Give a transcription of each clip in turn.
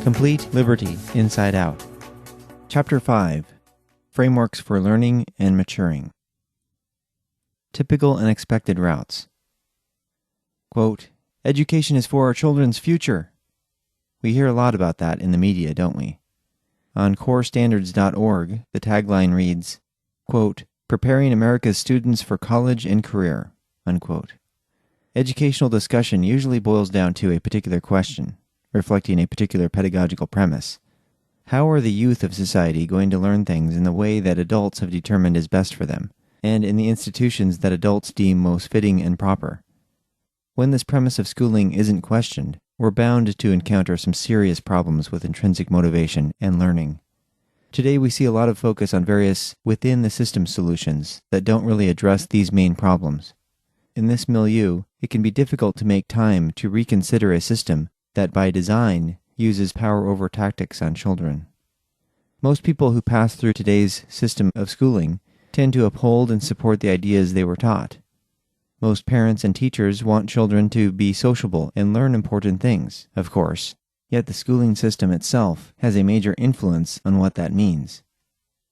Complete Liberty Inside Out. Chapter 5. Frameworks for Learning and Maturing. Typical and expected routes. Quote, "Education is for our children's future." We hear a lot about that in the media, don't we? On corestandards.org, the tagline reads, quote, "Preparing America's students for college and career," unquote. Educational discussion usually boils down to a particular question, reflecting a particular pedagogical premise. How are the youth of society going to learn things in the way that adults have determined is best for them, and in the institutions that adults deem most fitting and proper? When this premise of schooling isn't questioned, we're bound to encounter some serious problems with intrinsic motivation and learning. Today we see a lot of focus on various within-the-system solutions that don't really address these main problems. In this milieu, it can be difficult to make time to reconsider a system that by design uses power over tactics on children. Most people who pass through today's system of schooling tend to uphold and support the ideas they were taught. Most parents and teachers want children to be sociable and learn important things, of course, yet the schooling system itself has a major influence on what that means.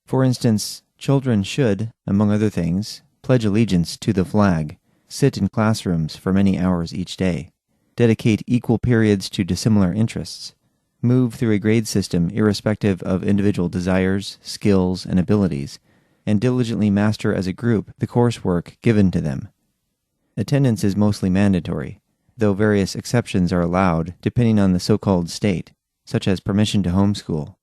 For instance, children should, among other things, pledge allegiance to the flag, sit in classrooms for many hours each day, dedicate equal periods to dissimilar interests, move through a grade system irrespective of individual desires, skills, and abilities, and diligently master as a group the coursework given to them. Attendance is mostly mandatory, though various exceptions are allowed depending on the so-called state, such as permission to homeschool.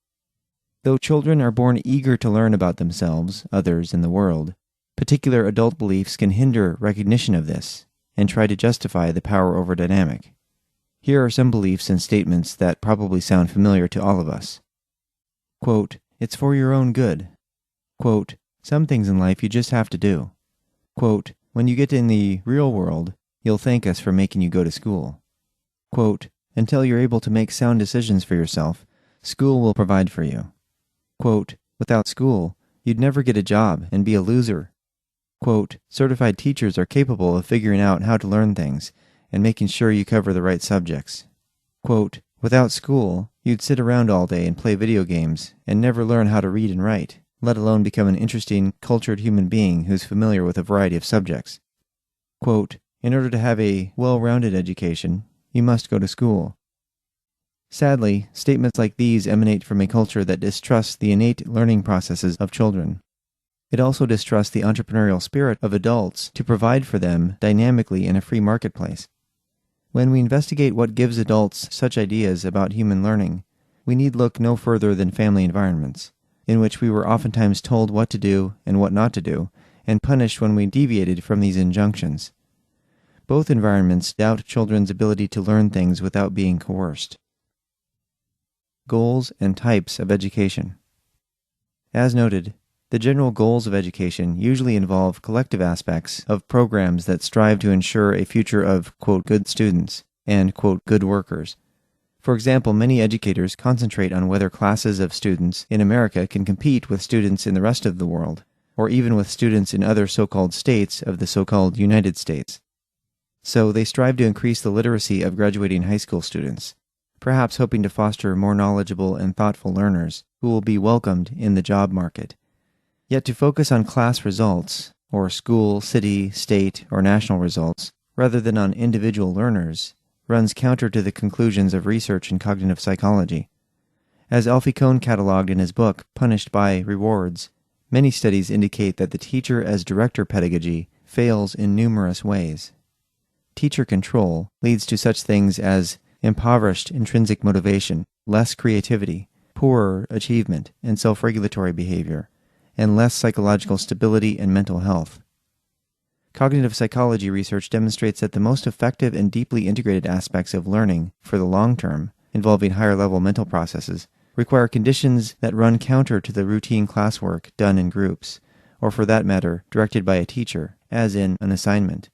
Though children are born eager to learn about themselves, others, and the world, particular adult beliefs can hinder recognition of this and try to justify the power over dynamic. Here are some beliefs and statements that probably sound familiar to all of us. Quote, "It's for your own good." Quote, "Some things in life you just have to do." Quote, "When you get in the real world, you'll thank us for making you go to school." Quote, "Until you're able to make sound decisions for yourself, school will provide for you." Quote, "Without school, you'd never get a job and be a loser." Quote, "Certified teachers are capable of figuring out how to learn things and making sure you cover the right subjects." Quote, "Without school, you'd sit around all day and play video games and never learn how to read and write, let alone become an interesting, cultured human being who's familiar with a variety of subjects." Quote, "In order to have a well-rounded education, you must go to school." Sadly, statements like these emanate from a culture that distrusts the innate learning processes of children. It also distrusts the entrepreneurial spirit of adults to provide for them dynamically in a free marketplace. When we investigate what gives adults such ideas about human learning, we need look no further than family environments, in which we were oftentimes told what to do and what not to do, and punished when we deviated from these injunctions. Both environments doubt children's ability to learn things without being coerced. Goals and types of education. As noted, the general goals of education usually involve collective aspects of programs that strive to ensure a future of, quote, "good students" and, quote, "good workers." For example, many educators concentrate on whether classes of students in America can compete with students in the rest of the world, or even with students in other so-called states of the so-called United States. So they strive to increase the literacy of graduating high school students, perhaps hoping to foster more knowledgeable and thoughtful learners who will be welcomed in the job market. Yet to focus on class results, or school, city, state, or national results, rather than on individual learners, runs counter to the conclusions of research in cognitive psychology. As Alfie Kohn cataloged in his book, Punished by Rewards, many studies indicate that the teacher as director pedagogy fails in numerous ways. Teacher control leads to such things as impoverished intrinsic motivation, less creativity, poorer achievement and self-regulatory behavior, and less psychological stability and mental health. Cognitive psychology research demonstrates that the most effective and deeply integrated aspects of learning for the long term, involving higher-level mental processes, require conditions that run counter to the routine classwork done in groups, or for that matter, directed by a teacher, as in an assignment.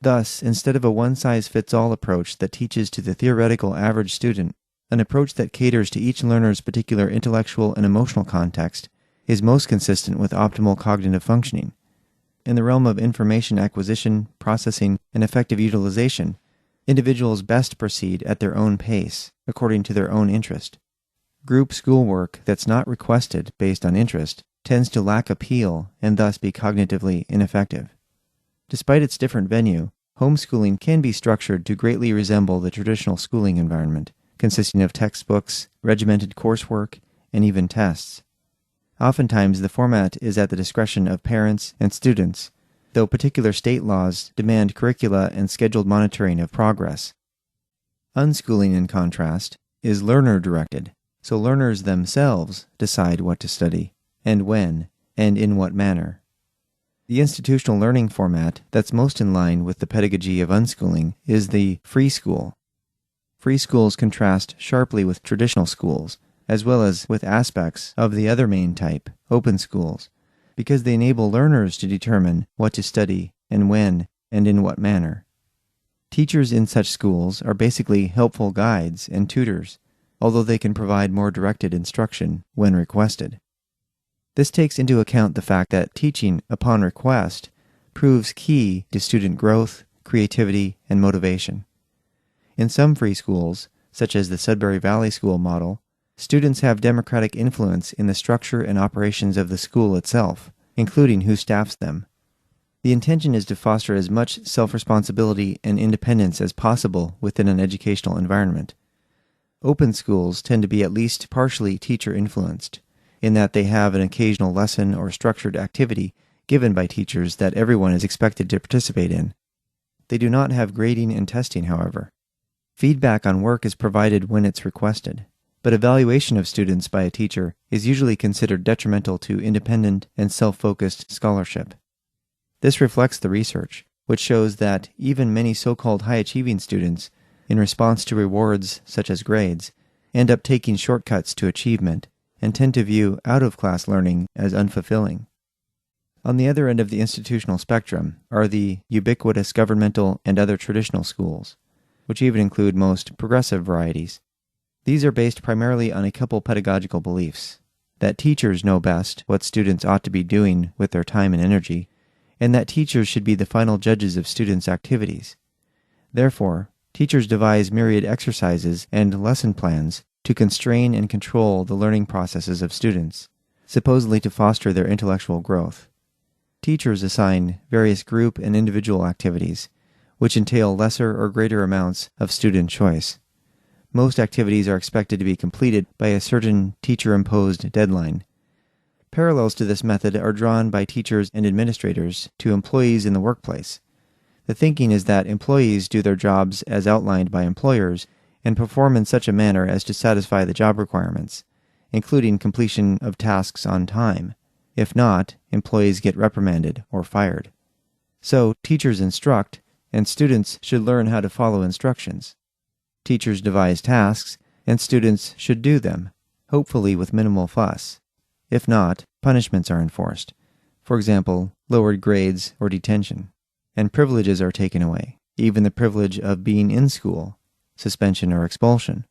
Thus, instead of a one-size-fits-all approach that teaches to the theoretical average student, an approach that caters to each learner's particular intellectual and emotional context is most consistent with optimal cognitive functioning. In the realm of information acquisition, processing, and effective utilization, individuals best proceed at their own pace, according to their own interest. Group schoolwork that's not requested based on interest tends to lack appeal and thus be cognitively ineffective. Despite its different venue, homeschooling can be structured to greatly resemble the traditional schooling environment, consisting of textbooks, regimented coursework, and even tests. Oftentimes, the format is at the discretion of parents and students, though particular state laws demand curricula and scheduled monitoring of progress. Unschooling, in contrast, is learner-directed, so learners themselves decide what to study, and when, and in what manner. The institutional learning format that's most in line with the pedagogy of unschooling is the free school. Free schools contrast sharply with traditional schools, as well as with aspects of the other main type, open schools, because they enable learners to determine what to study and when and in what manner. Teachers in such schools are basically helpful guides and tutors, although they can provide more directed instruction when requested. This takes into account the fact that teaching upon request proves key to student growth, creativity, and motivation. In some free schools, such as the Sudbury Valley School model, students have democratic influence in the structure and operations of the school itself, including who staffs them. The intention is to foster as much self-responsibility and independence as possible within an educational environment. Open schools tend to be at least partially teacher-influenced, in that they have an occasional lesson or structured activity given by teachers that everyone is expected to participate in. They do not have grading and testing, however. Feedback on work is provided when it's requested, but evaluation of students by a teacher is usually considered detrimental to independent and self-focused scholarship. This reflects the research, which shows that even many so-called high-achieving students, in response to rewards such as grades, end up taking shortcuts to achievement and tend to view out-of-class learning as unfulfilling. On the other end of the institutional spectrum are the ubiquitous governmental and other traditional schools, which even include most progressive varieties. These are based primarily on a couple pedagogical beliefs: that teachers know best what students ought to be doing with their time and energy, and that teachers should be the final judges of students' activities. Therefore, teachers devise myriad exercises and lesson plans to constrain and control the learning processes of students, supposedly to foster their intellectual growth. Teachers assign various group and individual activities, which entail lesser or greater amounts of student choice. Most activities are expected to be completed by a certain teacher-imposed deadline. Parallels to this method are drawn by teachers and administrators to employees in the workplace. The thinking is that employees do their jobs as outlined by employers and perform in such a manner as to satisfy the job requirements, including completion of tasks on time. If not, employees get reprimanded or fired. So, teachers instruct, and students should learn how to follow instructions. Teachers devise tasks, and students should do them, hopefully with minimal fuss. If not, punishments are enforced, for example, lowered grades or detention, and privileges are taken away, even the privilege of being in school, suspension or expulsion.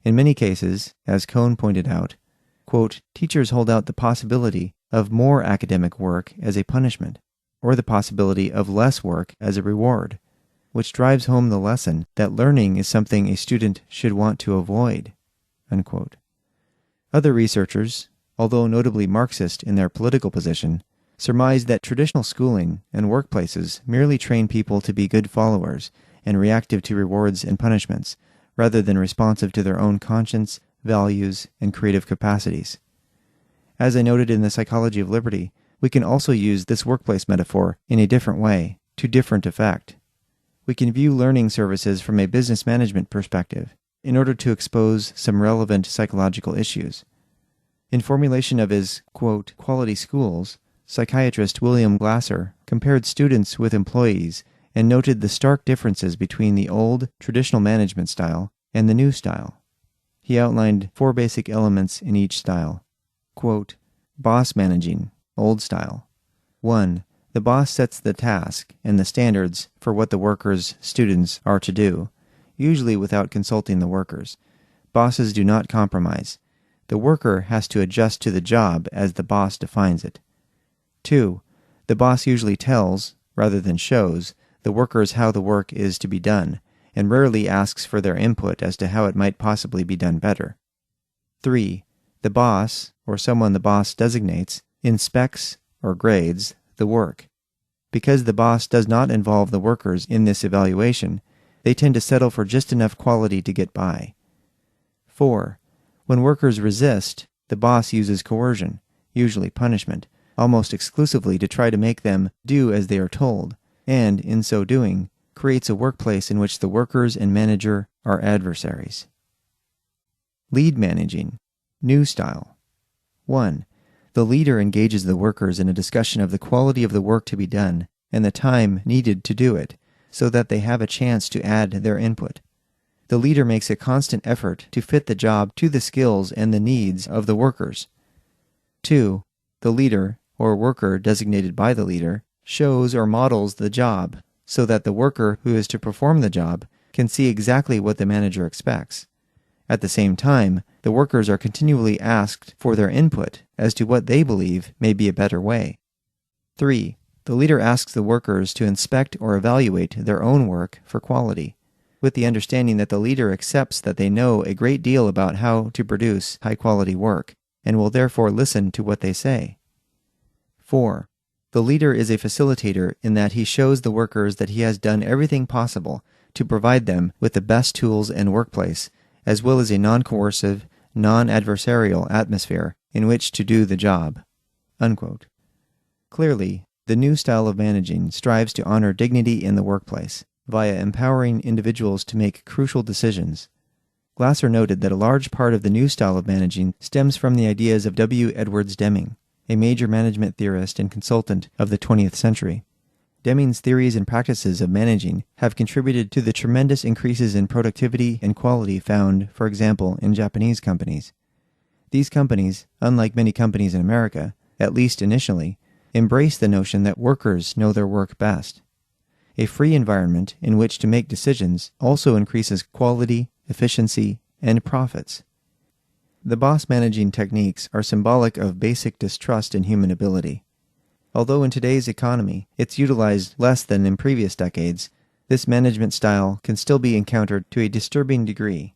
In many cases, as Cohn pointed out, quote, teachers hold out the possibility of more academic work as a punishment, or the possibility of less work as a reward, which drives home the lesson that learning is something a student should want to avoid, unquote. Other researchers, although notably Marxist in their political position, surmise that traditional schooling and workplaces merely train people to be good followers and reactive to rewards and punishments, rather than responsive to their own conscience, values, and creative capacities. As I noted in The Psychology of Liberty, we can also use this workplace metaphor in a different way, to different effect. We can view learning services from a business management perspective, in order to expose some relevant psychological issues. In formulation of his, quote, Quality Schools, psychiatrist William Glasser compared students with employees and noted the stark differences between the old, traditional management style and the new style. He outlined 4 basic elements in each style. Quote, boss managing, old style. 1. The boss sets the task and the standards for what the workers' students are to do, usually without consulting the workers. Bosses do not compromise. The worker has to adjust to the job as the boss defines it. 2. The boss usually tells, rather than shows, the workers how the work is to be done, and rarely asks for their input as to how it might possibly be done better. 3. The boss, or someone the boss designates, inspects or grades the work. Because the boss does not involve the workers in this evaluation, they tend to settle for just enough quality to get by. 4. When workers resist, the boss uses coercion, usually punishment, almost exclusively to try to make them do as they are told, and, in so doing, creates a workplace in which the workers and manager are adversaries. Lead managing. New style. 1. The leader engages the workers in a discussion of the quality of the work to be done and the time needed to do it, so that they have a chance to add their input. The leader makes a constant effort to fit the job to the skills and the needs of the workers. 2. The leader, or worker designated by the leader, shows or models the job so that the worker who is to perform the job can see exactly what the manager expects. At the same time, the workers are continually asked for their input as to what they believe may be a better way. 3. The leader asks the workers to inspect or evaluate their own work for quality, with the understanding that the leader accepts that they know a great deal about how to produce high-quality work, and will therefore listen to what they say. 4. The leader is a facilitator in that he shows the workers that he has done everything possible to provide them with the best tools and workplace, as well as a non-coercive, non-adversarial atmosphere in which to do the job." Unquote. Clearly, the new style of managing strives to honor dignity in the workplace via empowering individuals to make crucial decisions. Glasser noted that a large part of the new style of managing stems from the ideas of W. Edwards Deming, a major management theorist and consultant of the 20th century. Deming's theories and practices of managing have contributed to the tremendous increases in productivity and quality found, for example, in Japanese companies. These companies, unlike many companies in America, at least initially, embrace the notion that workers know their work best. A free environment in which to make decisions also increases quality, efficiency, and profits. The boss managing techniques are symbolic of basic distrust in human ability. Although in today's economy it's utilized less than in previous decades, this management style can still be encountered to a disturbing degree.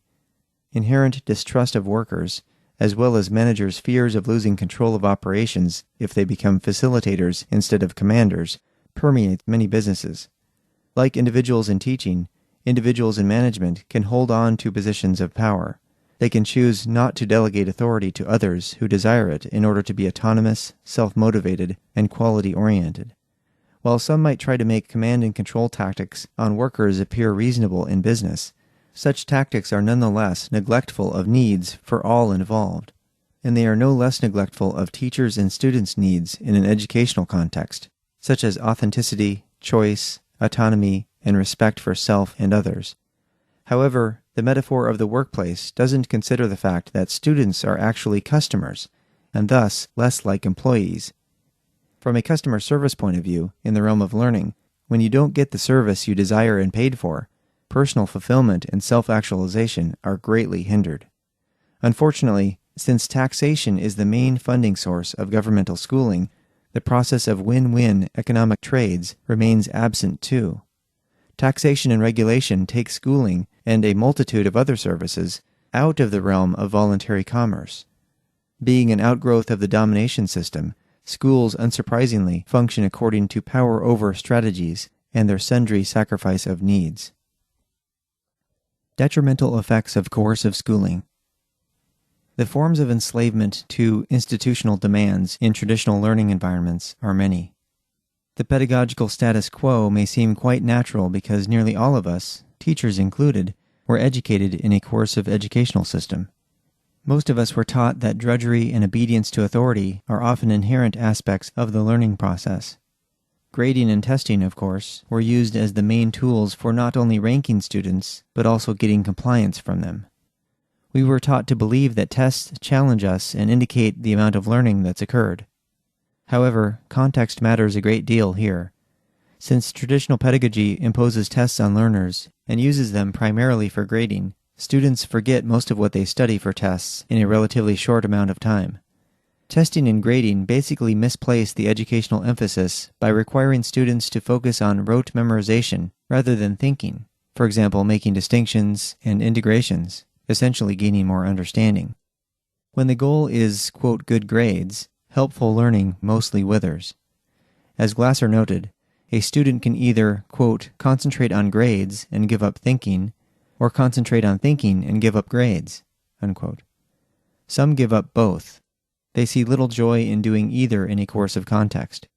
Inherent distrust of workers, as well as managers' fears of losing control of operations if they become facilitators instead of commanders, permeates many businesses. Like individuals in teaching, individuals in management can hold on to positions of power. They can choose not to delegate authority to others who desire it in order to be autonomous, self-motivated, and quality-oriented. While some might try to make command and control tactics on workers appear reasonable in business, such tactics are nonetheless neglectful of needs for all involved, and they are no less neglectful of teachers' and students' needs in an educational context, such as authenticity, choice, autonomy, and respect for self and others. However, the metaphor of the workplace doesn't consider the fact that students are actually customers, and thus less like employees. From a customer service point of view, in the realm of learning, when you don't get the service you desire and paid for, personal fulfillment and self-actualization are greatly hindered. Unfortunately, since taxation is the main funding source of governmental schooling, the process of win-win economic trades remains absent too. Taxation and regulation take schooling and a multitude of other services out of the realm of voluntary commerce. Being an outgrowth of the domination system, schools unsurprisingly function according to power over strategies and their sundry sacrifice of needs. Detrimental effects of coercive schooling. The forms of enslavement to institutional demands in traditional learning environments are many. The pedagogical status quo may seem quite natural because nearly all of us, teachers included, were educated in a coercive educational system. Most of us were taught that drudgery and obedience to authority are often inherent aspects of the learning process. Grading and testing, of course, were used as the main tools for not only ranking students, but also getting compliance from them. We were taught to believe that tests challenge us and indicate the amount of learning that's occurred. However, context matters a great deal here. Since traditional pedagogy imposes tests on learners and uses them primarily for grading, students forget most of what they study for tests in a relatively short amount of time. Testing and grading basically misplace the educational emphasis by requiring students to focus on rote memorization rather than thinking, for example, making distinctions and integrations, essentially gaining more understanding. When the goal is, quote, good grades, helpful learning mostly withers. As Glasser noted, a student can either, quote, concentrate on grades and give up thinking, or concentrate on thinking and give up grades, unquote. Some give up both. They see little joy in doing either in a coercive context.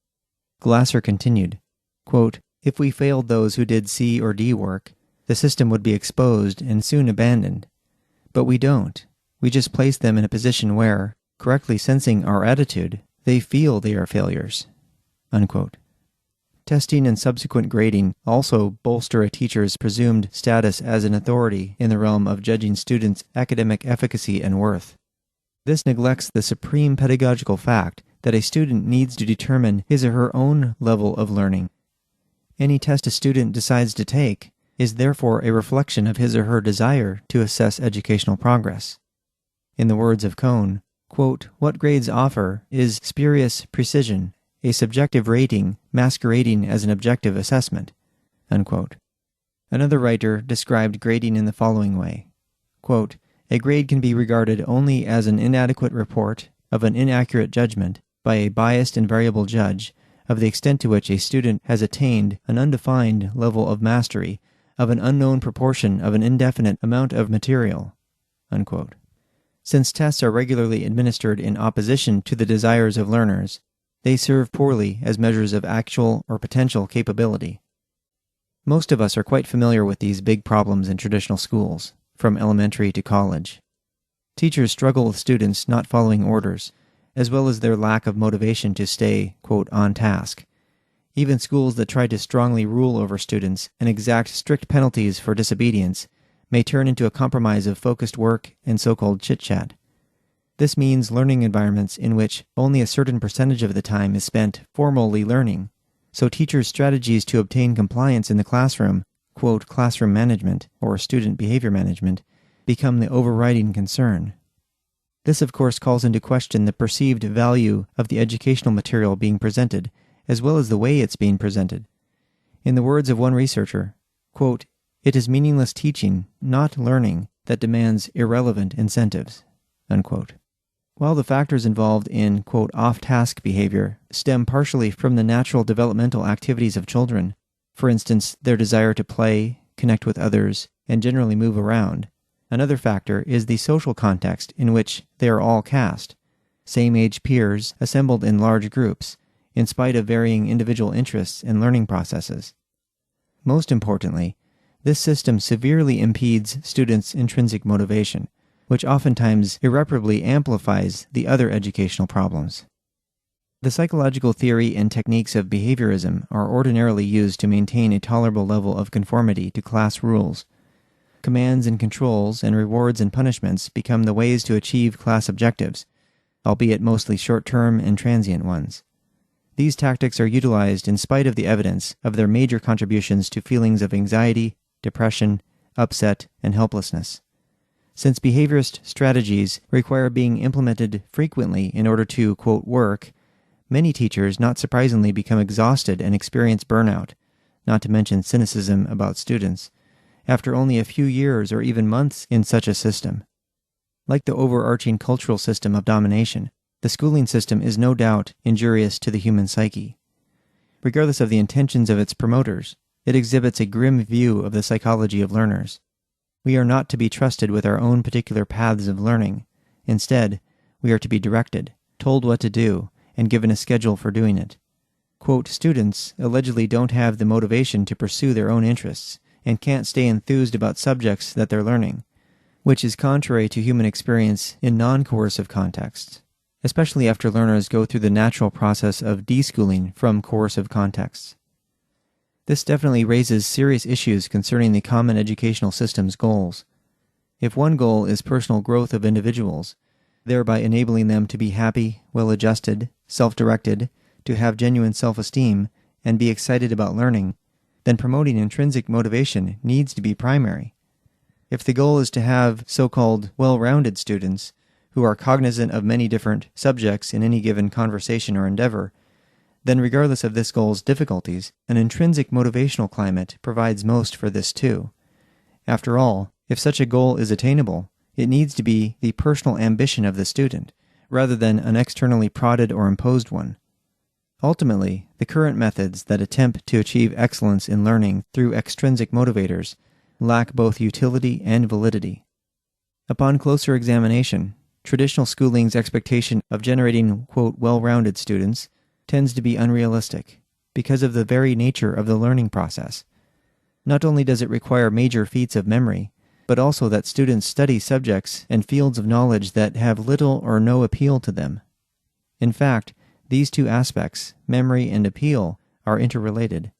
Glasser continued, quote, if we failed those who did C or D work, the system would be exposed and soon abandoned. But we don't. We just place them in a position where, correctly sensing our attitude, they feel they are failures, unquote. Testing and subsequent grading also bolster a teacher's presumed status as an authority in the realm of judging students' academic efficacy and worth. This neglects the supreme pedagogical fact that a student needs to determine his or her own level of learning. Any test a student decides to take is therefore a reflection of his or her desire to assess educational progress. In the words of Cohn, quote, what grades offer is spurious precision, a subjective rating masquerading as an objective assessment, unquote. Another writer described grading in the following way, quote, a grade can be regarded only as an inadequate report of an inaccurate judgment by a biased and variable judge of the extent to which a student has attained an undefined level of mastery of an unknown proportion of an indefinite amount of material, unquote. Since tests are regularly administered in opposition to the desires of learners, they serve poorly as measures of actual or potential capability. Most of us are quite familiar with these big problems in traditional schools, from elementary to college. Teachers struggle with students not following orders, as well as their lack of motivation to stay, quote, on task. Even schools that try to strongly rule over students and exact strict penalties for disobedience may turn into a compromise of focused work and so-called chit-chat. This means learning environments in which only a certain percentage of the time is spent formally learning, so teachers' strategies to obtain compliance in the classroom, quote, classroom management or student behavior management, become the overriding concern. This, of course, calls into question the perceived value of the educational material being presented, as well as the way it's being presented. In the words of one researcher, quote, it is meaningless teaching, not learning, that demands irrelevant incentives, unquote. While the factors involved in, quote, off-task behavior stem partially from the natural developmental activities of children, for instance, their desire to play, connect with others, and generally move around, another factor is the social context in which they are all cast, same-age peers assembled in large groups, in spite of varying individual interests and learning processes. Most importantly, this system severely impedes students' intrinsic motivation, which oftentimes irreparably amplifies the other educational problems. The psychological theory and techniques of behaviorism are ordinarily used to maintain a tolerable level of conformity to class rules. Commands and controls and rewards and punishments become the ways to achieve class objectives, albeit mostly short-term and transient ones. These tactics are utilized in spite of the evidence of their major contributions to feelings of anxiety, depression, upset, and helplessness. Since behaviorist strategies require being implemented frequently in order to, quote, work, many teachers, not surprisingly, become exhausted and experience burnout, not to mention cynicism about students, after only a few years or even months in such a system. Like the overarching cultural system of domination, the schooling system is no doubt injurious to the human psyche. Regardless of the intentions of its promoters, it exhibits a grim view of the psychology of learners. We are not to be trusted with our own particular paths of learning. Instead, we are to be directed, told what to do, and given a schedule for doing it. Quote, students allegedly don't have the motivation to pursue their own interests and can't stay enthused about subjects that they're learning, which is contrary to human experience in non-coercive contexts, especially after learners go through the natural process of deschooling from coercive contexts. This definitely raises serious issues concerning the common educational system's goals. If one goal is personal growth of individuals, thereby enabling them to be happy, well-adjusted, self-directed, to have genuine self-esteem, and be excited about learning, then promoting intrinsic motivation needs to be primary. If the goal is to have so-called well-rounded students, who are cognizant of many different subjects in any given conversation or endeavor, then regardless of this goal's difficulties, an intrinsic motivational climate provides most for this too. After all, if such a goal is attainable, It needs to be the personal ambition of the student, rather than an externally prodded or imposed one. Ultimately, the current methods that attempt to achieve excellence in learning through extrinsic motivators lack both utility and validity. Upon closer examination, traditional schooling's expectation of generating, quote, well-rounded students tends to be unrealistic because of the very nature of the learning process. Not only does it require major feats of memory, but also that students study subjects and fields of knowledge that have little or no appeal to them. In fact, these two aspects, memory and appeal, are interrelated.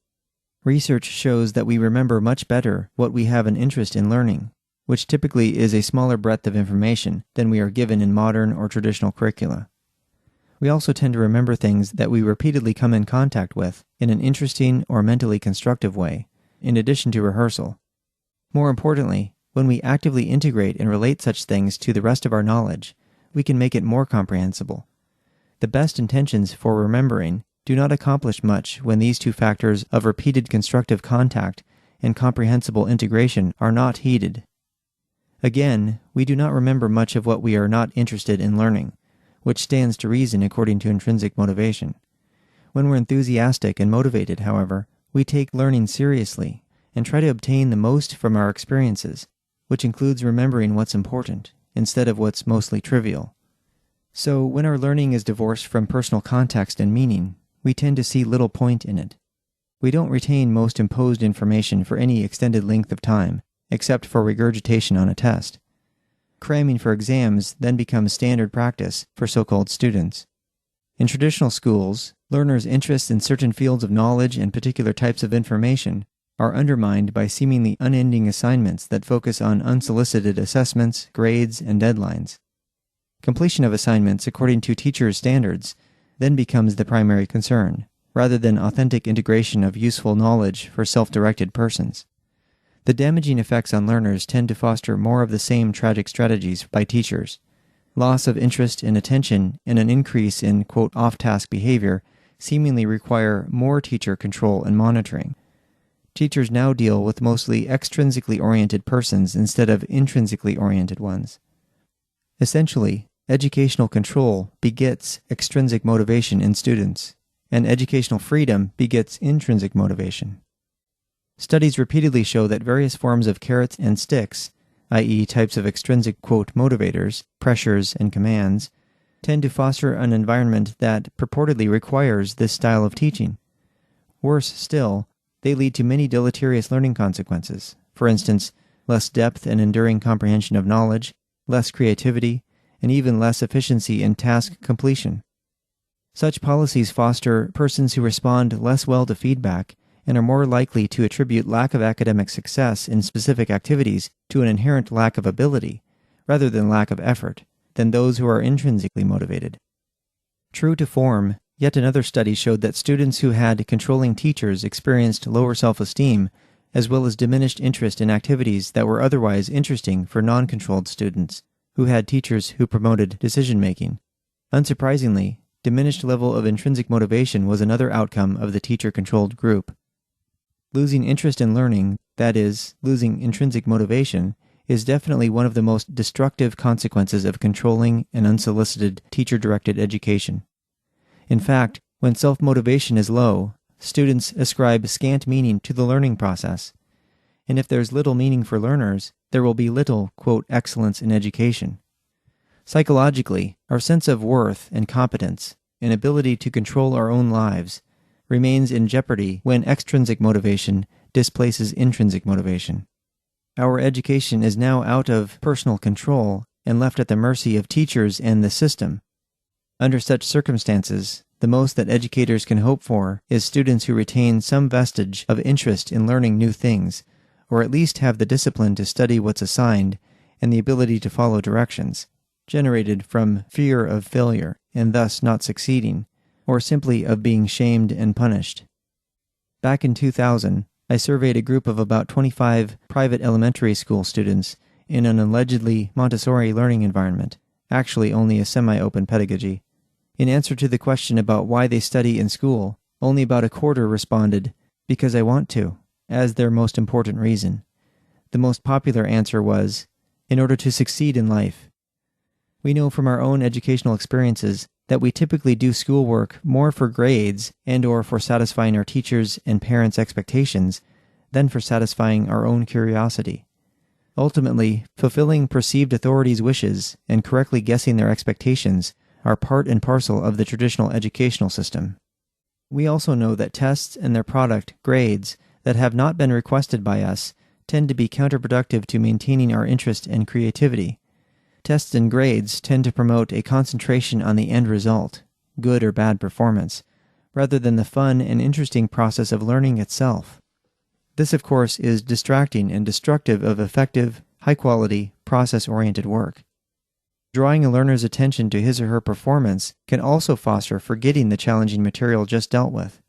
Research shows that we remember much better what we have an interest in learning, which typically is a smaller breadth of information than we are given in modern or traditional curricula. We also tend to remember things that we repeatedly come in contact with in an interesting or mentally constructive way, in addition to rehearsal. More importantly, when we actively integrate and relate such things to the rest of our knowledge, we can make it more comprehensible. The best intentions for remembering do not accomplish much when these two factors of repeated constructive contact and comprehensible integration are not heeded. Again, we do not remember much of what we are not interested in learning, which stands to reason according to intrinsic motivation. When we're enthusiastic and motivated, however, we take learning seriously and try to obtain the most from our experiences, which includes remembering what's important instead of what's mostly trivial. So, when our learning is divorced from personal context and meaning, we tend to see little point in it. We don't retain most imposed information for any extended length of time, except for regurgitation on a test. Cramming for exams then becomes standard practice for so-called students. In traditional schools, learners' interests in certain fields of knowledge and particular types of information are undermined by seemingly unending assignments that focus on unsolicited assessments, grades, and deadlines. Completion of assignments according to teachers' standards then becomes the primary concern, rather than authentic integration of useful knowledge for self-directed persons. The damaging effects on learners tend to foster more of the same tragic strategies by teachers. Loss of interest and attention and an increase in, quote, off-task behavior seemingly require more teacher control and monitoring. Teachers now deal with mostly extrinsically oriented persons instead of intrinsically oriented ones. Essentially, educational control begets extrinsic motivation in students, and educational freedom begets intrinsic motivation. Studies repeatedly show that various forms of carrots and sticks, i.e. types of extrinsic, quote, motivators, pressures, and commands, tend to foster an environment that purportedly requires this style of teaching. Worse still, they lead to many deleterious learning consequences. For instance, less depth and enduring comprehension of knowledge, less creativity, and even less efficiency in task completion. Such policies foster persons who respond less well to feedback and are more likely to attribute lack of academic success in specific activities to an inherent lack of ability, rather than lack of effort, than those who are intrinsically motivated. True to form, yet another study showed that students who had controlling teachers experienced lower self-esteem, as well as diminished interest in activities that were otherwise interesting for non-controlled students, who had teachers who promoted decision-making. Unsurprisingly, diminished level of intrinsic motivation was another outcome of the teacher-controlled group. Losing interest in learning, that is, losing intrinsic motivation, is definitely one of the most destructive consequences of controlling and unsolicited teacher-directed education. In fact, when self-motivation is low, students ascribe scant meaning to the learning process. And if there's little meaning for learners, there will be little, quote, excellence in education. Psychologically, our sense of worth and competence, and ability to control our own lives, remains in jeopardy when extrinsic motivation displaces intrinsic motivation. Our education is now out of personal control and left at the mercy of teachers and the system. Under such circumstances, the most that educators can hope for is students who retain some vestige of interest in learning new things, or at least have the discipline to study what's assigned and the ability to follow directions, generated from fear of failure and thus not succeeding, or simply of being shamed and punished. Back in 2000, I surveyed a group of about 25 private elementary school students in an allegedly Montessori learning environment, actually only a semi-open pedagogy. In answer to the question about why they study in school, only about a quarter responded, "Because I want to," as their most important reason. The most popular answer was, in order to succeed in life. We know from our own educational experiences that we typically do schoolwork more for grades and/or for satisfying our teachers' and parents' expectations than for satisfying our own curiosity. Ultimately, fulfilling perceived authorities' wishes and correctly guessing their expectations are part and parcel of the traditional educational system. We also know that tests and their product, grades, that have not been requested by us tend to be counterproductive to maintaining our interest and creativity. Tests and grades tend to promote a concentration on the end result, good or bad performance, rather than the fun and interesting process of learning itself. This, of course, is distracting and destructive of effective, high-quality, process-oriented work. Drawing a learner's attention to his or her performance can also foster forgetting the challenging material just dealt with.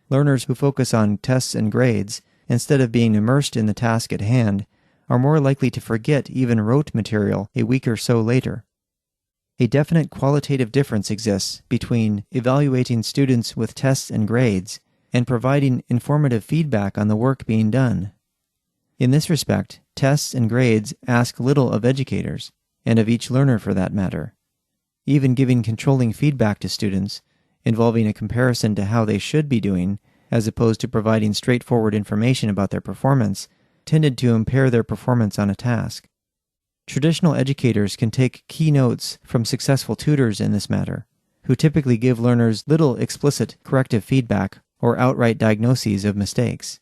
Learners who focus on tests and grades, instead of being immersed in the task at hand, are more likely to forget even rote material a week or so later. A definite qualitative difference exists between evaluating students with tests and grades and providing informative feedback on the work being done. In this respect, tests and grades ask little of educators, and of each learner for that matter. Even giving controlling feedback to students, involving a comparison to how they should be doing, as opposed to providing straightforward information about their performance, tended to impair their performance on a task. Traditional educators can take key notes from successful tutors in this matter, who typically give learners little explicit corrective feedback or outright diagnoses of mistakes.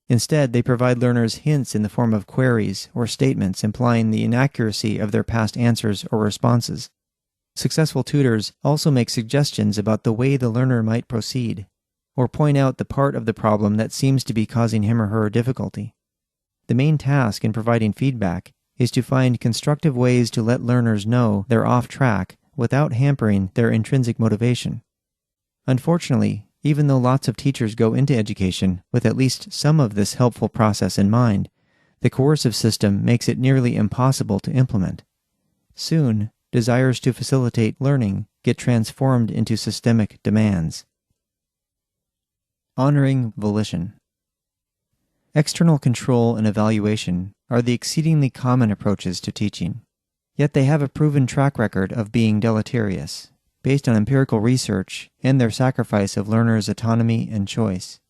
Instead, they provide learners hints in the form of queries or statements implying the inaccuracy of their past answers or responses. Successful tutors also make suggestions about the way the learner might proceed, or point out the part of the problem that seems to be causing him or her difficulty. The main task in providing feedback is to find constructive ways to let learners know they're off track without hampering their intrinsic motivation. Unfortunately, even though lots of teachers go into education with at least some of this helpful process in mind, the coercive system makes it nearly impossible to implement. Soon, desires to facilitate learning get transformed into systemic demands. Honoring volition. External control and evaluation are the exceedingly common approaches to teaching, yet they have a proven track record of being deleterious, based on empirical research and their sacrifice of learners' autonomy and choice.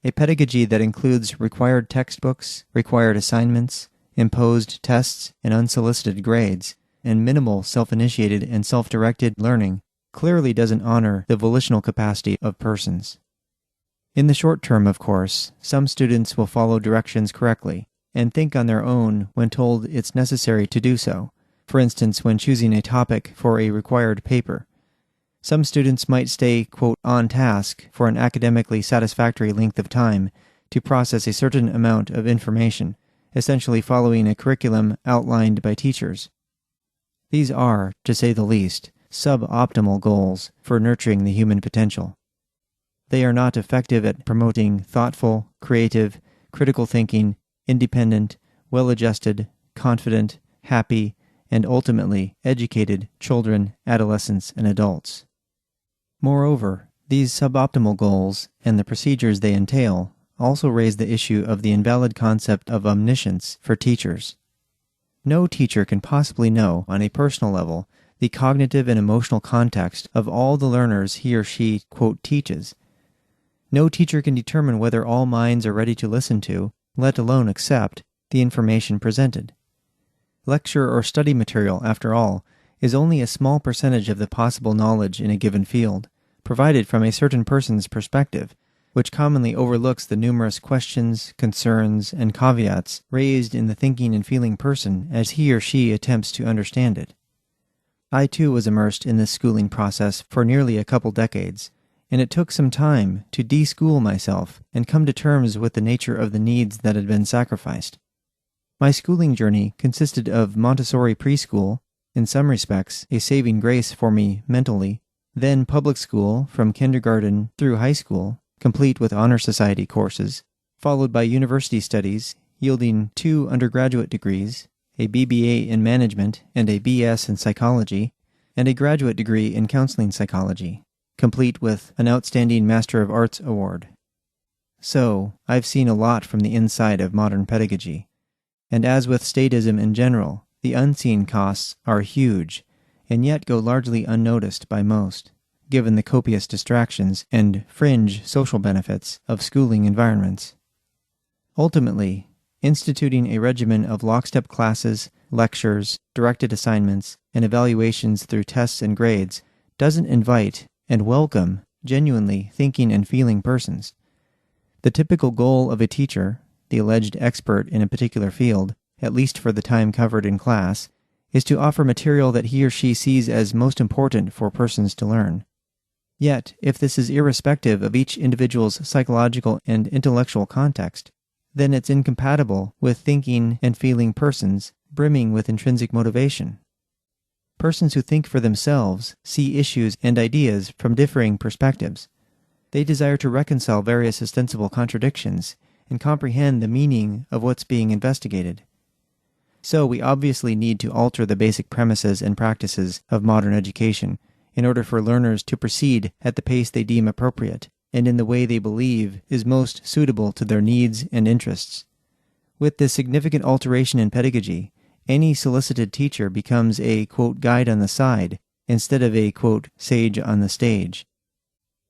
A pedagogy that includes required textbooks, required assignments, imposed tests and unsolicited grades, and minimal self-initiated and self-directed learning clearly doesn't honor the volitional capacity of persons. In the short term, of course, some students will follow directions correctly and think on their own when told it's necessary to do so, for instance, when choosing a topic for a required paper. Some students might stay, quote, on task for an academically satisfactory length of time to process a certain amount of information, essentially following a curriculum outlined by teachers. These are, to say the least, suboptimal goals for nurturing the human potential. They are not effective at promoting thoughtful, creative, critical thinking, independent, well-adjusted, confident, happy, and ultimately educated children, adolescents, and adults. Moreover, these suboptimal goals and the procedures they entail also raise the issue of the invalid concept of omniscience for teachers. No teacher can possibly know, on a personal level, the cognitive and emotional context of all the learners he or she, quote, teaches. No teacher can determine whether all minds are ready to listen to, let alone accept, the information presented. Lecture or study material, after all, is only a small percentage of the possible knowledge in a given field, provided from a certain person's perspective, which commonly overlooks the numerous questions, concerns, and caveats raised in the thinking and feeling person as he or she attempts to understand it. I too was immersed in this schooling process for nearly a couple decades, and it took some time to de-school myself and come to terms with the nature of the needs that had been sacrificed. My schooling journey consisted of Montessori preschool, in some respects a saving grace for me mentally, then public school from kindergarten through high school, complete with honor society courses, followed by university studies yielding 2 undergraduate degrees, a BBA in management and a BS in psychology, and a graduate degree in counseling psychology, complete with an outstanding Master of Arts award. So, I've seen a lot from the inside of modern pedagogy. And as with statism in general, the unseen costs are huge, and yet go largely unnoticed by most, given the copious distractions and fringe social benefits of schooling environments. Ultimately, instituting a regimen of lockstep classes, lectures, directed assignments, and evaluations through tests and grades doesn't invite and welcome genuinely thinking and feeling persons. The typical goal of a teacher, the alleged expert in a particular field, at least for the time covered in class, is to offer material that he or she sees as most important for persons to learn. Yet, if this is irrespective of each individual's psychological and intellectual context, then it's incompatible with thinking and feeling persons brimming with intrinsic motivation. Persons who think for themselves see issues and ideas from differing perspectives. They desire to reconcile various ostensible contradictions and comprehend the meaning of what's being investigated. So we obviously need to alter the basic premises and practices of modern education in order for learners to proceed at the pace they deem appropriate and in the way they believe is most suitable to their needs and interests. With this significant alteration in pedagogy, any solicited teacher becomes a, quote, guide on the side instead of a, quote, sage on the stage.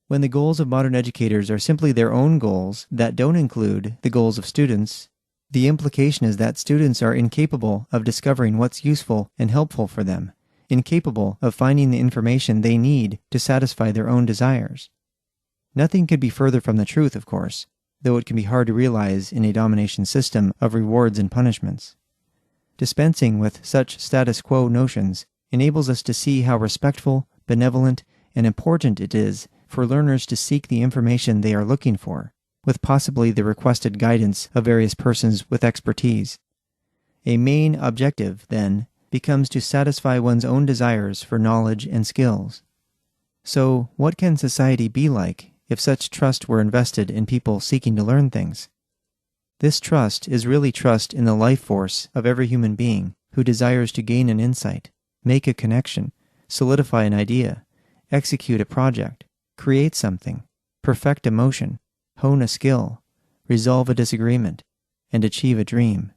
When the goals of modern educators are simply their own goals that don't include the goals of students, the implication is that students are incapable of discovering what's useful and helpful for them, incapable of finding the information they need to satisfy their own desires. Nothing could be further from the truth, of course, though it can be hard to realize in a domination system of rewards and punishments. Dispensing with such status quo notions enables us to see how respectful, benevolent, and important it is for learners to seek the information they are looking for, with possibly the requested guidance of various persons with expertise. A main objective, then, becomes to satisfy one's own desires for knowledge and skills. So, what can society be like if such trust were invested in people seeking to learn things? This trust is really trust in the life force of every human being who desires to gain an insight, make a connection, solidify an idea, execute a project, create something, perfect a motion, hone a skill, resolve a disagreement, and achieve a dream.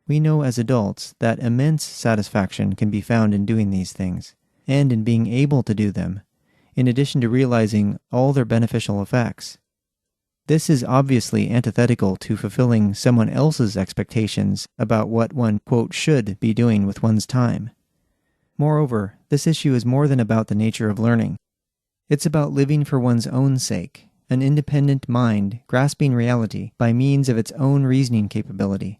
We know as adults that immense satisfaction can be found in doing these things, and in being able to do them, in addition to realizing all their beneficial effects. This is obviously antithetical to fulfilling someone else's expectations about what one, quote, should be doing with one's time. Moreover, this issue is more than about the nature of learning. It's about living for one's own sake, an independent mind grasping reality by means of its own reasoning capability.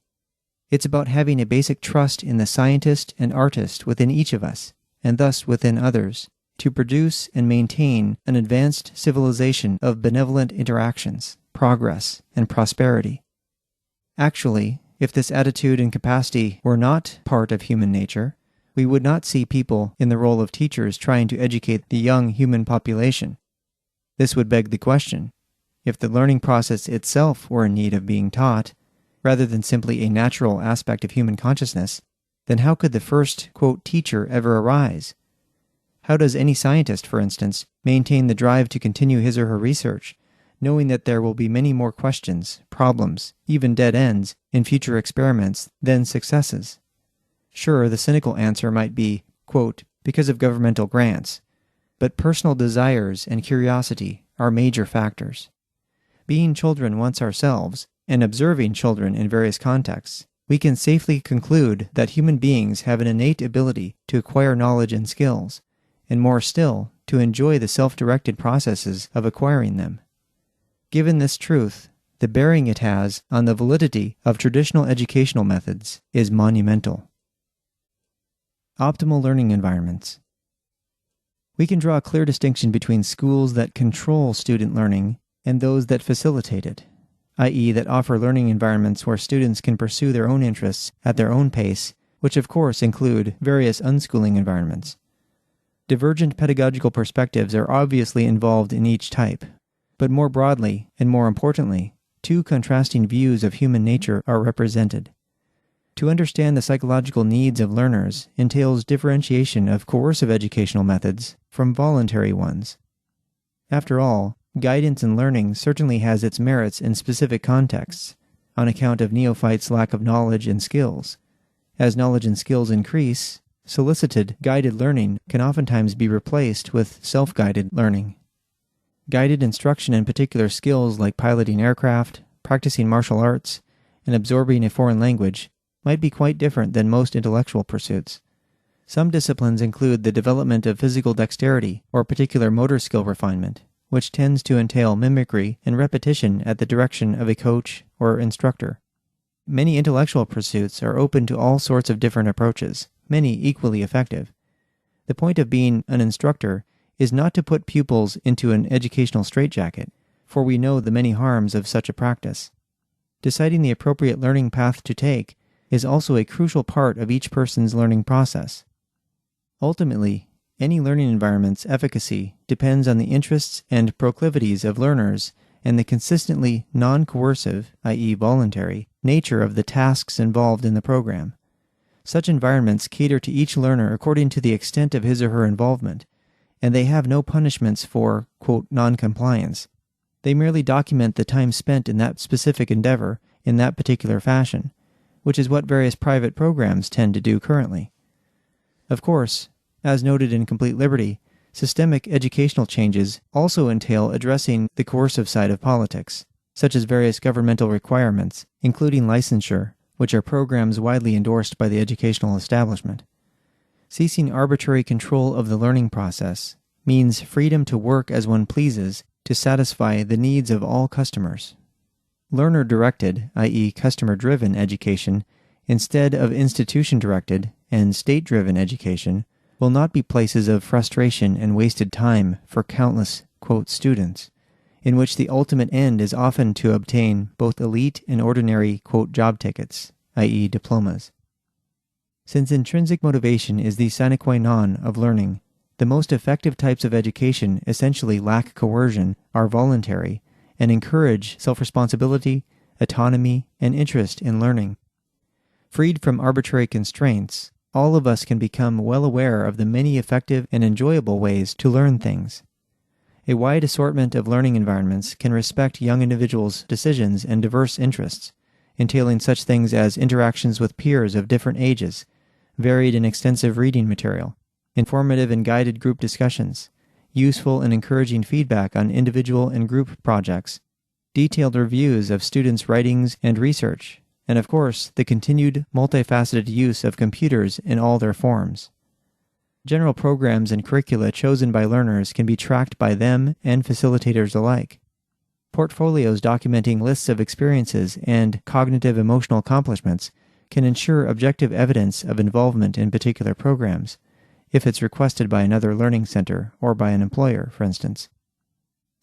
It's about having a basic trust in the scientist and artist within each of us, and thus within others, to produce and maintain an advanced civilization of benevolent interactions, progress, and prosperity. Actually, if this attitude and capacity were not part of human nature, we would not see people in the role of teachers trying to educate the young human population. This would beg the question, if the learning process itself were in need of being taught, rather than simply a natural aspect of human consciousness, then how could the first, quote, teacher ever arise? How does any scientist, for instance, maintain the drive to continue his or her research, knowing that there will be many more questions, problems, even dead ends, in future experiments than successes? Sure, the cynical answer might be, quote, because of governmental grants, but personal desires and curiosity are major factors. Being children once ourselves, and observing children in various contexts, we can safely conclude that human beings have an innate ability to acquire knowledge and skills, and more still, to enjoy the self-directed processes of acquiring them. Given this truth, the bearing it has on the validity of traditional educational methods is monumental. Optimal learning environments. We can draw a clear distinction between schools that control student learning and those that facilitate it, i.e. that offer learning environments where students can pursue their own interests at their own pace, which of course include various unschooling environments. Divergent pedagogical perspectives are obviously involved in each type, but more broadly, and more importantly, two contrasting views of human nature are represented. To understand the psychological needs of learners entails differentiation of coercive educational methods from voluntary ones. After all, guidance in learning certainly has its merits in specific contexts, on account of neophytes' lack of knowledge and skills. As knowledge and skills increase, solicited guided learning can oftentimes be replaced with self-guided learning. Guided instruction in particular skills like piloting aircraft, practicing martial arts, and absorbing a foreign language might be quite different than most intellectual pursuits. Some disciplines include the development of physical dexterity or particular motor skill refinement, which tends to entail mimicry and repetition at the direction of a coach or instructor. Many intellectual pursuits are open to all sorts of different approaches, many equally effective. The point of being an instructor is not to put pupils into an educational straitjacket, for we know the many harms of such a practice. Deciding the appropriate learning path to take is also a crucial part of each person's learning process. Ultimately, any learning environment's efficacy depends on the interests and proclivities of learners and the consistently non-coercive, i.e. voluntary, nature of the tasks involved in the program. Such environments cater to each learner according to the extent of his or her involvement, and they have no punishments for, quote, non-compliance. They merely document the time spent in that specific endeavor in that particular fashion, which is what various private programs tend to do currently. Of course, as noted in Complete Liberty, systemic educational changes also entail addressing the coercive side of politics, such as various governmental requirements, including licensure, which are programs widely endorsed by the educational establishment. Ceasing arbitrary control of the learning process means freedom to work as one pleases to satisfy the needs of all customers. Learner-directed, i.e. customer-driven education, instead of institution-directed and state-driven education, will not be places of frustration and wasted time for countless, quote, students, in which the ultimate end is often to obtain both elite and ordinary, quote, job tickets, i.e. diplomas. Since intrinsic motivation is the sine qua non of learning, the most effective types of education essentially lack coercion, are voluntary, and encourage self-responsibility, autonomy, and interest in learning. Freed from arbitrary constraints, all of us can become well aware of the many effective and enjoyable ways to learn things. A wide assortment of learning environments can respect young individuals' decisions and diverse interests, entailing such things as interactions with peers of different ages, varied and extensive reading material, informative and guided group discussions, useful and encouraging feedback on individual and group projects, detailed reviews of students' writings and research, and of course, the continued multifaceted use of computers in all their forms. General programs and curricula chosen by learners can be tracked by them and facilitators alike. Portfolios documenting lists of experiences and cognitive emotional accomplishments can ensure objective evidence of involvement in particular programs, if it's requested by another learning center or by an employer, for instance.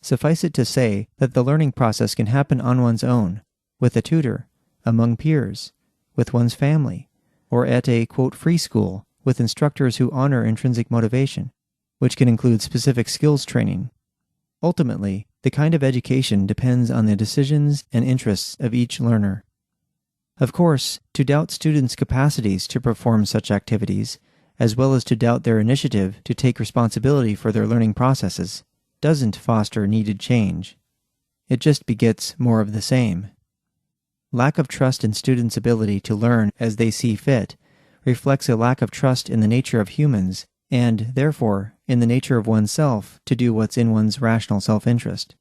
Suffice it to say that the learning process can happen on one's own, with a tutor, among peers, with one's family, or at a, quote, free school with instructors who honor intrinsic motivation, which can include specific skills training. Ultimately, the kind of education depends on the decisions and interests of each learner. Of course, to doubt students' capacities to perform such activities, as well as to doubt their initiative to take responsibility for their learning processes, doesn't foster needed change. It just begets more of the same. Lack of trust in students' ability to learn as they see fit reflects a lack of trust in the nature of humans and, therefore, in the nature of oneself to do what's in one's rational self-interest.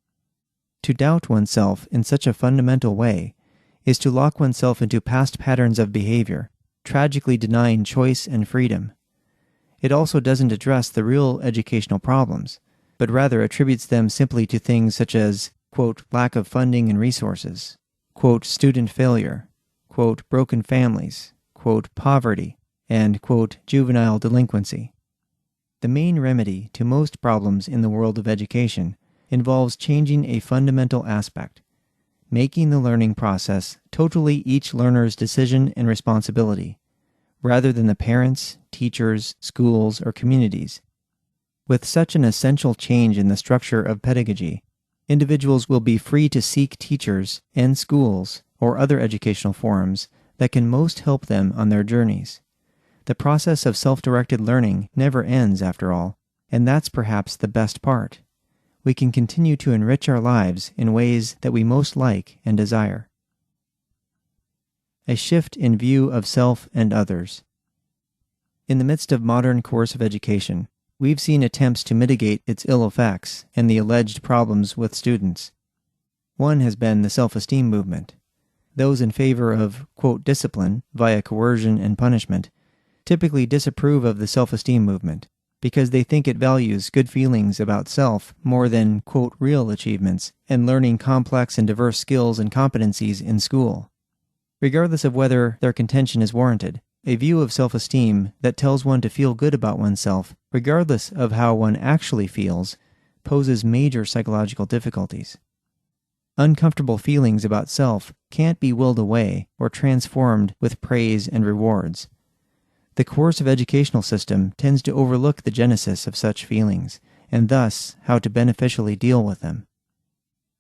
To doubt oneself in such a fundamental way is to lock oneself into past patterns of behavior, tragically denying choice and freedom. It also doesn't address the real educational problems, but rather attributes them simply to things such as, quote, lack of funding and resources, quote, student failure, quote, broken families, quote, poverty, and, quote, juvenile delinquency. The main remedy to most problems in the world of education involves changing a fundamental aspect, making the learning process totally each learner's decision and responsibility, rather than the parents, teachers, schools, or communities. With such an essential change in the structure of pedagogy, individuals will be free to seek teachers and schools or other educational forums that can most help them on their journeys. The process of self-directed learning never ends, after all, and that's perhaps the best part. We can continue to enrich our lives in ways that we most like and desire. a shift in view of self and others. In the midst of modern coercive education, we've seen attempts to mitigate its ill effects and the alleged problems with students. One has been the self-esteem movement. Those in favor of, quote, discipline via coercion and punishment typically disapprove of the self-esteem movement because they think it values good feelings about self more than, quote, real achievements and learning complex and diverse skills and competencies in school. Regardless of whether their contention is warranted, a view of self-esteem that tells one to feel good about oneself, regardless of how one actually feels, poses major psychological difficulties. Uncomfortable feelings about self can't be willed away or transformed with praise and rewards. The coercive educational system tends to overlook the genesis of such feelings, and thus how to beneficially deal with them.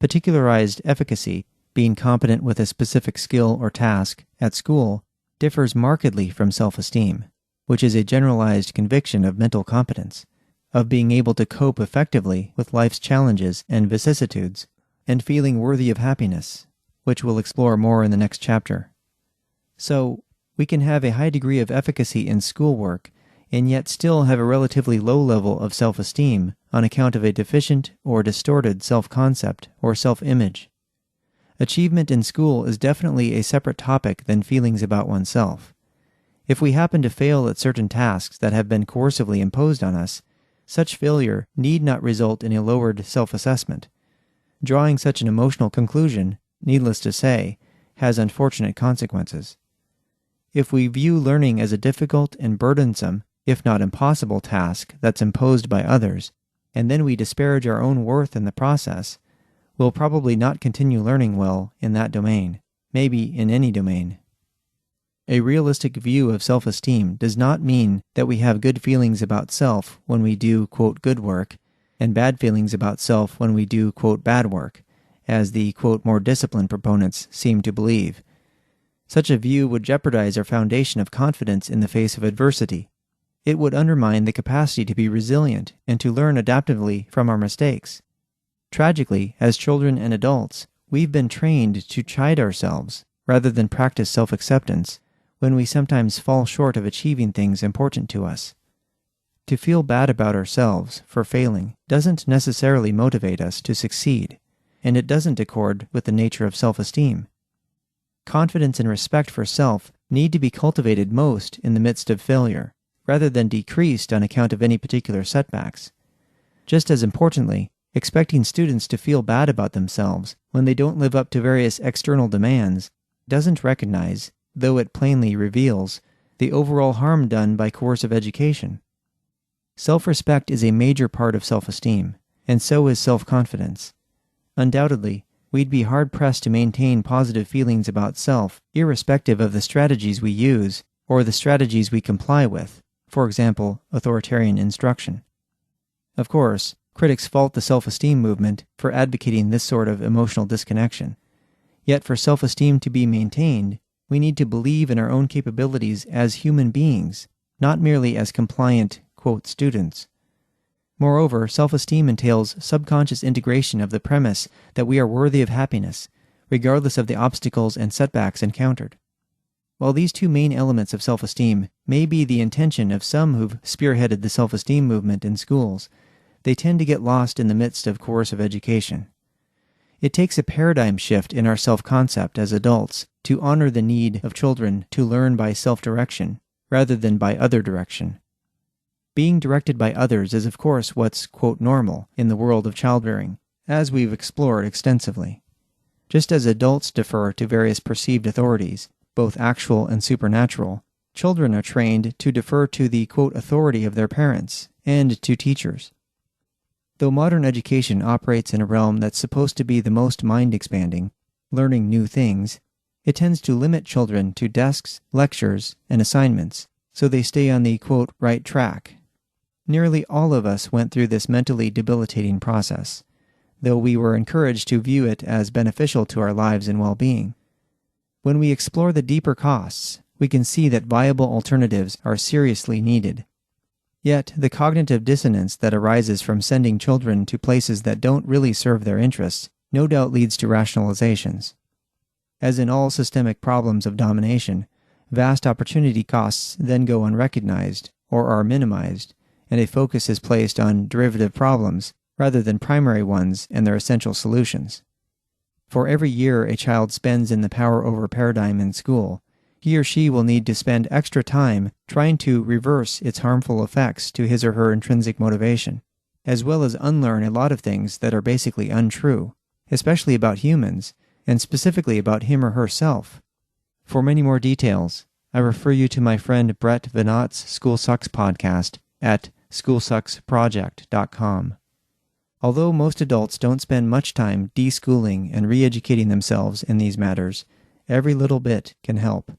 Particularized efficacy, being competent with a specific skill or task, at school, differs markedly from self-esteem, which is a generalized conviction of mental competence, of being able to cope effectively with life's challenges and vicissitudes, and feeling worthy of happiness, which we'll explore more in the next chapter. So, we can have a high degree of efficacy in schoolwork and yet still have a relatively low level of self-esteem on account of a deficient or distorted self-concept or self-image. Achievement in school is definitely a separate topic than feelings about oneself. If we happen to fail at certain tasks that have been coercively imposed on us, such failure need not result in a lowered self-assessment. Drawing such an emotional conclusion, needless to say, has unfortunate consequences. If we view learning as a difficult and burdensome, if not impossible task that's imposed by others, and then we disparage our own worth in the process, we'll probably not continue learning well in that domain, maybe in any domain. A realistic view of self-esteem does not mean that we have good feelings about self when we do, quote, good work, and bad feelings about self when we do, quote, bad work, as the, quote, more disciplined proponents seem to believe. Such a view would jeopardize our foundation of confidence in the face of adversity. It would undermine the capacity to be resilient and to learn adaptively from our mistakes. Tragically, as children and adults, we've been trained to chide ourselves rather than practice self-acceptance when we sometimes fall short of achieving things important to us. To feel bad about ourselves for failing doesn't necessarily motivate us to succeed, and it doesn't accord with the nature of self-esteem. Confidence and respect for self need to be cultivated most in the midst of failure, rather than decreased on account of any particular setbacks. Just as importantly, expecting students to feel bad about themselves when they don't live up to various external demands doesn't recognize, though it plainly reveals, the overall harm done by coercive education. Self-respect is a major part of self-esteem, and so is self-confidence. Undoubtedly, we'd be hard-pressed to maintain positive feelings about self irrespective of the strategies we use or the strategies we comply with, for example, authoritarian instruction. Of course, critics fault the self-esteem movement for advocating this sort of emotional disconnection. Yet for self-esteem to be maintained, we need to believe in our own capabilities as human beings, not merely as compliant, quote, students. Moreover, self-esteem entails subconscious integration of the premise that we are worthy of happiness, regardless of the obstacles and setbacks encountered. While these two main elements of self-esteem may be the intention of some who've spearheaded the self-esteem movement in schools, they tend to get lost in the midst of coercive education. It takes a paradigm shift in our self-concept as adults to honor the need of children to learn by self-direction rather than by other direction. Being directed by others is of course what's, quote, normal in the world of childbearing, as we've explored extensively. Just as adults defer to various perceived authorities, both actual and supernatural, children are trained to defer to the, quote, authority of their parents and to teachers. Though modern education operates in a realm that's supposed to be the most mind-expanding, learning new things, it tends to limit children to desks, lectures, and assignments, so they stay on the, quote, right track. Nearly all of us went through this mentally debilitating process, though we were encouraged to view it as beneficial to our lives and well-being. When we explore the deeper costs, we can see that viable alternatives are seriously needed. Yet, the cognitive dissonance that arises from sending children to places that don't really serve their interests no doubt leads to rationalizations. As in all systemic problems of domination, vast opportunity costs then go unrecognized or are minimized, and a focus is placed on derivative problems rather than primary ones and their essential solutions. For every year a child spends in the power over paradigm in school, he or she will need to spend extra time trying to reverse its harmful effects to his or her intrinsic motivation, as well as unlearn a lot of things that are basically untrue, especially about humans, and specifically about him or herself. For many more details, I refer you to my friend Brett Veinott's School Sucks podcast at schoolsucksproject.com. Although most adults don't spend much time deschooling and re-educating themselves in these matters, every little bit can help.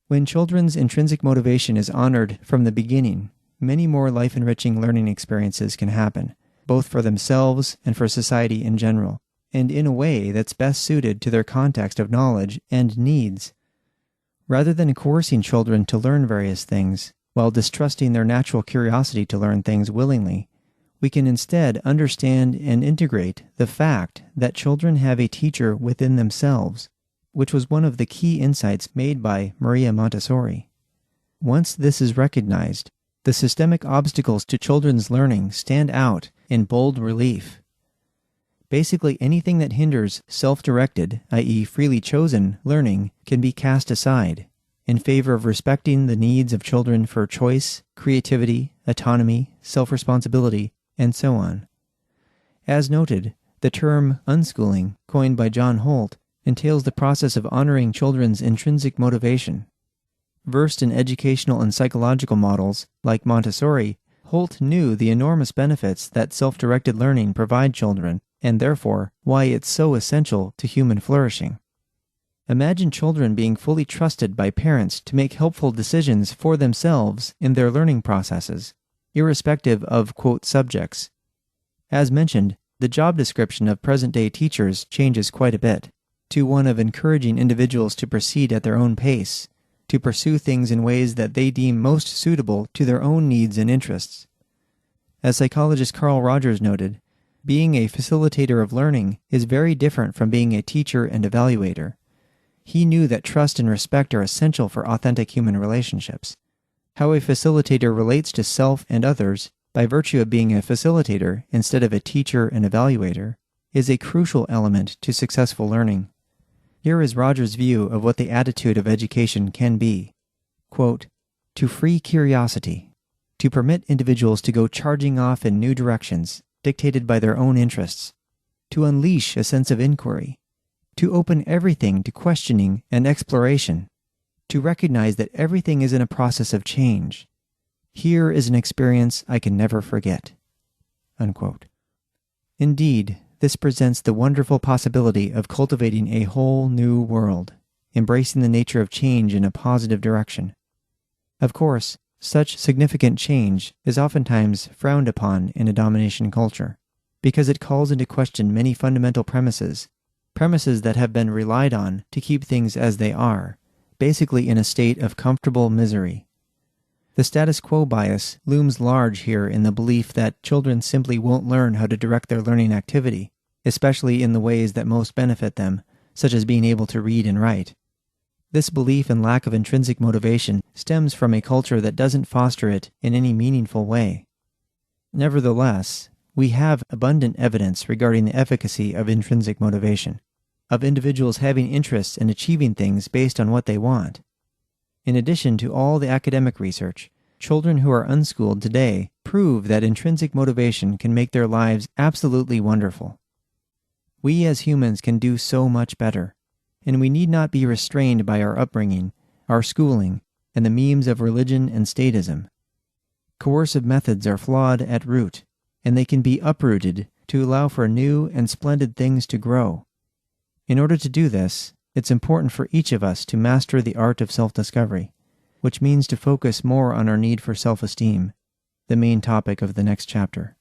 When children's intrinsic motivation is honored from the beginning, many more life-enriching learning experiences can happen, both for themselves and for society in general, and in a way that's best suited to their context of knowledge and needs. Rather than coercing children to learn various things, while distrusting their natural curiosity to learn things willingly, we can instead understand and integrate the fact that children have a teacher within themselves, which was one of the key insights made by Maria Montessori. Once this is recognized, the systemic obstacles to children's learning stand out in bold relief. Basically, anything that hinders self-directed, i.e. freely chosen, learning can be cast aside, in favor of respecting the needs of children for choice, creativity, autonomy, self-responsibility, and so on. As noted, the term unschooling, coined by John Holt, entails the process of honoring children's intrinsic motivation. Versed in educational and psychological models, like Montessori, Holt knew the enormous benefits that self-directed learning provide children, and therefore why it's so essential to human flourishing. Imagine children being fully trusted by parents to make helpful decisions for themselves in their learning processes, irrespective of, quote, subjects. As mentioned, the job description of present-day teachers changes quite a bit, to one of encouraging individuals to proceed at their own pace, to pursue things in ways that they deem most suitable to their own needs and interests. As psychologist Carl Rogers noted, being a facilitator of learning is very different from being a teacher and evaluator. He knew that trust and respect are essential for authentic human relationships. How a facilitator relates to self and others, by virtue of being a facilitator instead of a teacher and evaluator, is a crucial element to successful learning. Here is Rogers' view of what the attitude of education can be. Quote, to free curiosity, to permit individuals to go charging off in new directions, dictated by their own interests, to unleash a sense of inquiry, to open everything to questioning and exploration, to recognize that everything is in a process of change. Here is an experience I can never forget. Unquote. Indeed, this presents the wonderful possibility of cultivating a whole new world, embracing the nature of change in a positive direction. Of course, such significant change is oftentimes frowned upon in a domination culture, because it calls into question many fundamental premises that have been relied on to keep things as they are, basically in a state of comfortable misery. The status quo bias looms large here in the belief that children simply won't learn how to direct their learning activity, especially in the ways that most benefit them, such as being able to read and write. This belief and lack of intrinsic motivation stems from a culture that doesn't foster it in any meaningful way. Nevertheless, we have abundant evidence regarding the efficacy of intrinsic motivation, of individuals having interests in achieving things based on what they want. In addition to all the academic research, children who are unschooled today prove that intrinsic motivation can make their lives absolutely wonderful. We as humans can do so much better, and we need not be restrained by our upbringing, our schooling, and the memes of religion and statism. Coercive methods are flawed at root, and they can be uprooted to allow for new and splendid things to grow. In order to do this, it's important for each of us to master the art of self-discovery, which means to focus more on our need for self-esteem, the main topic of the next chapter.